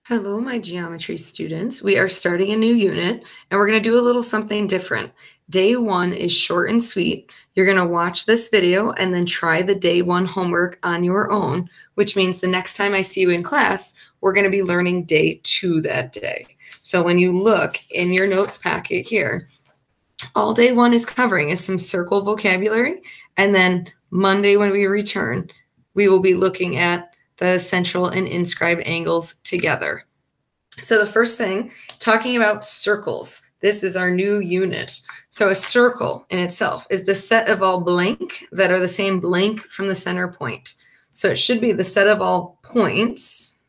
Hello, my geometry students. We are starting a new unit and we're going to do a little something different. Day one is short and sweet. You're going to watch this video and then try the day one homework on your own, which means the next time I see you in class, we're going to be learning day two that day. So when you look in your notes packet here, all day one is covering is some circle vocabulary. And then Monday when we return, we will be looking at the central and inscribed angles together. So the first thing, talking about circles. This is our new unit. So a circle in itself is the set of all blank that are the same blank from the center point. So it should be the set of all points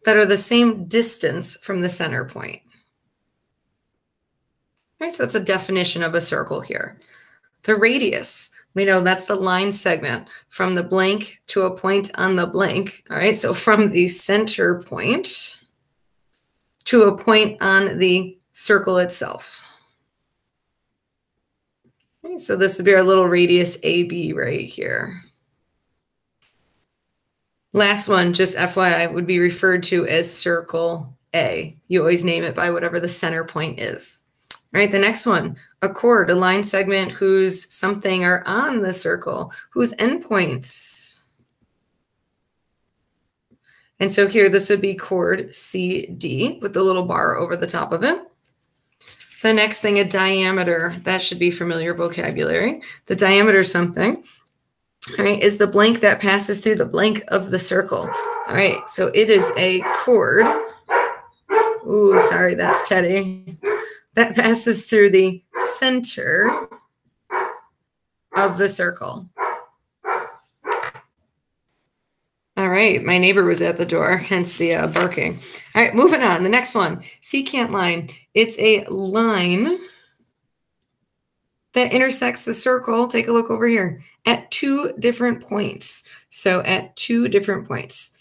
that are the same distance from the center point. All right, so that's a definition of a circle here. The radius, we know that's the line segment from the blank to a point on the blank. All right, so from the center point to a point on the circle itself. Okay, so this would be our little radius AB right here. Last one, just FYI, would be referred to as circle A. You always name it by whatever the center point is. All right, the next one, a chord, a line segment whose something are on the circle, whose endpoints. And so here, this would be chord CD with the little bar over the top of it. The next thing, a diameter. That should be familiar vocabulary. The diameter something, all right, is the blank that passes through the blank of the circle. All right, so it is a chord. Ooh, sorry, that's Teddy. That passes through the center of the circle. All right, my neighbor was at the door, hence the barking. All right, moving on. The next one, secant line. It's a line that intersects the circle. Take a look over here at two different points. So at two different points.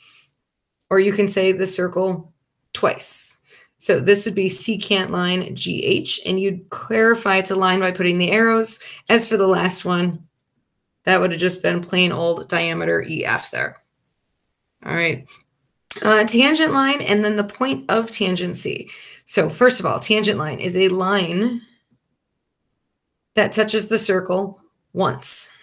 Or you can say the circle twice. So this would be secant line GH, and you'd clarify it's a line by putting the arrows. As for the last one, that would have just been plain old diameter EF there. All right, tangent line and then the point of tangency. So first of all, tangent line is a line that touches the circle once.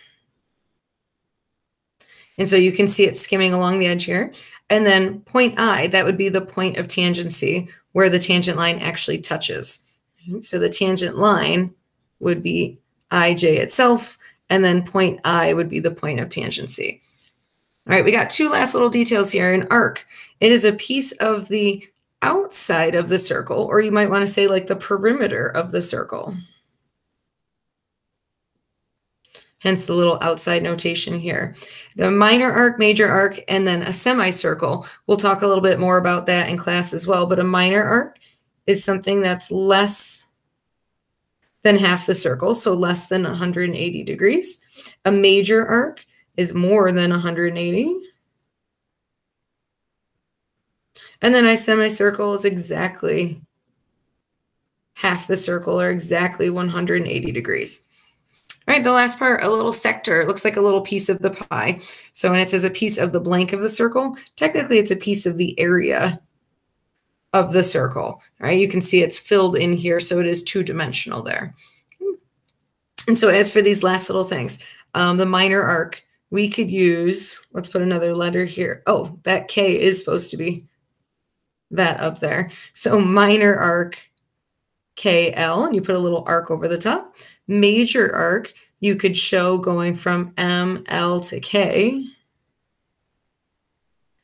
And so you can see it skimming along the edge here. And then point I, that would be the point of tangency where the tangent line actually touches. So the tangent line would be IJ itself, and then point I would be the point of tangency. All right, we got two last little details here. An arc, it is a piece of the outside of the circle, or you might want to say like the perimeter of the circle. Hence the little outside notation here. The minor arc, major arc, and then a semicircle. We'll talk a little bit more about that in class as well, but a minor arc is something that's less than half the circle, so less than 180 degrees. A major arc is more than 180. And then a semicircle is exactly half the circle, or exactly 180 degrees. All right, the last part, a little sector. It looks like a little piece of the pie. So when it says a piece of the blank of the circle, technically it's a piece of the area of the circle. All right, you can see it's filled in here, so it is two-dimensional there. And so as for these last little things, the minor arc, we could use, let's put another letter here. Oh, that K is supposed to be that up there. So minor arc, KL, and you put a little arc over the top. Major arc, you could show going from M, L to K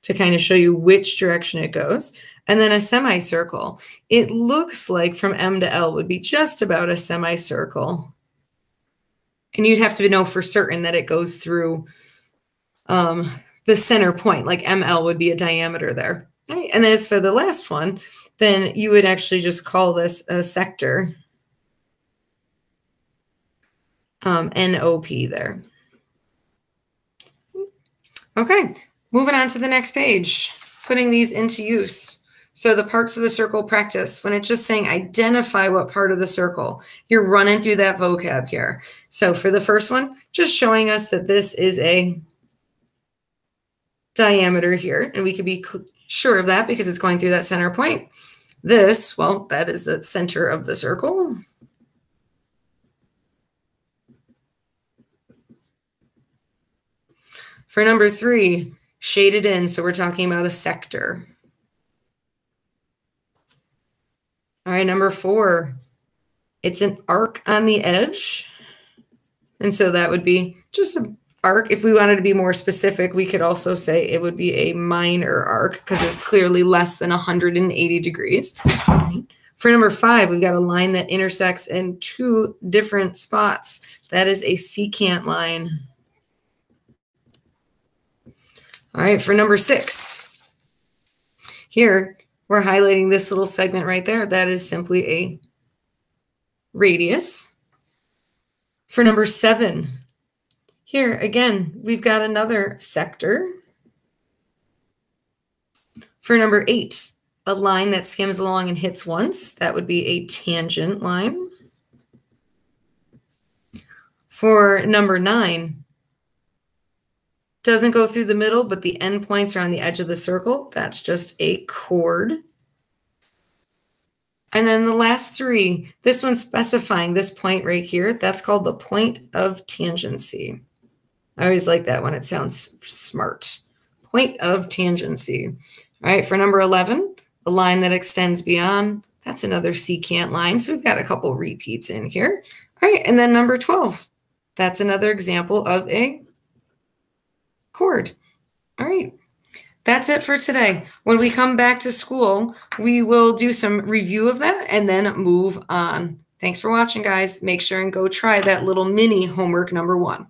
to kind of show you which direction it goes. And then a semicircle. It looks like from M to L would be just about a semicircle. And you'd have to know for certain that it goes through the center point, like ML would be a diameter there. All right. And then as for the last one, then you would actually just call this a sector. NOP there. Okay, moving on to the next page, putting these into use. So the parts of the circle practice, when it's just saying identify what part of the circle, you're running through that vocab here. So for the first one, just showing us that this is a diameter here, and we could be sure of that because it's going through that center point. This, well, that is the center of the circle. For number 3, shaded in, so we're talking about a sector. All right, number 4, it's an arc on the edge. And so that would be just an arc. If we wanted to be more specific, we could also say it would be a minor arc because it's clearly less than 180 degrees. For number 5, we've got a line that intersects in 2 different spots. That is a secant line. All right, for number 6, here we're highlighting this little segment right there. That is simply a radius. For number 7, here again, we've got another sector. For number 8, a line that skims along and hits once, that would be a tangent line. For number 9, doesn't go through the middle, but the endpoints are on the edge of the circle. That's just a chord. And then the last 3, this one's specifying this point right here. That's called the point of tangency. I always like that when it sounds smart. Point of tangency. All right, for number 11, a line that extends beyond. That's another secant line. So we've got a couple repeats in here. All right, and then number 12, that's another example of a chord. All right. That's it for today. When we come back to school, we will do some review of that and then move on. Thanks for watching, guys. Make sure and go try that little mini homework number 1.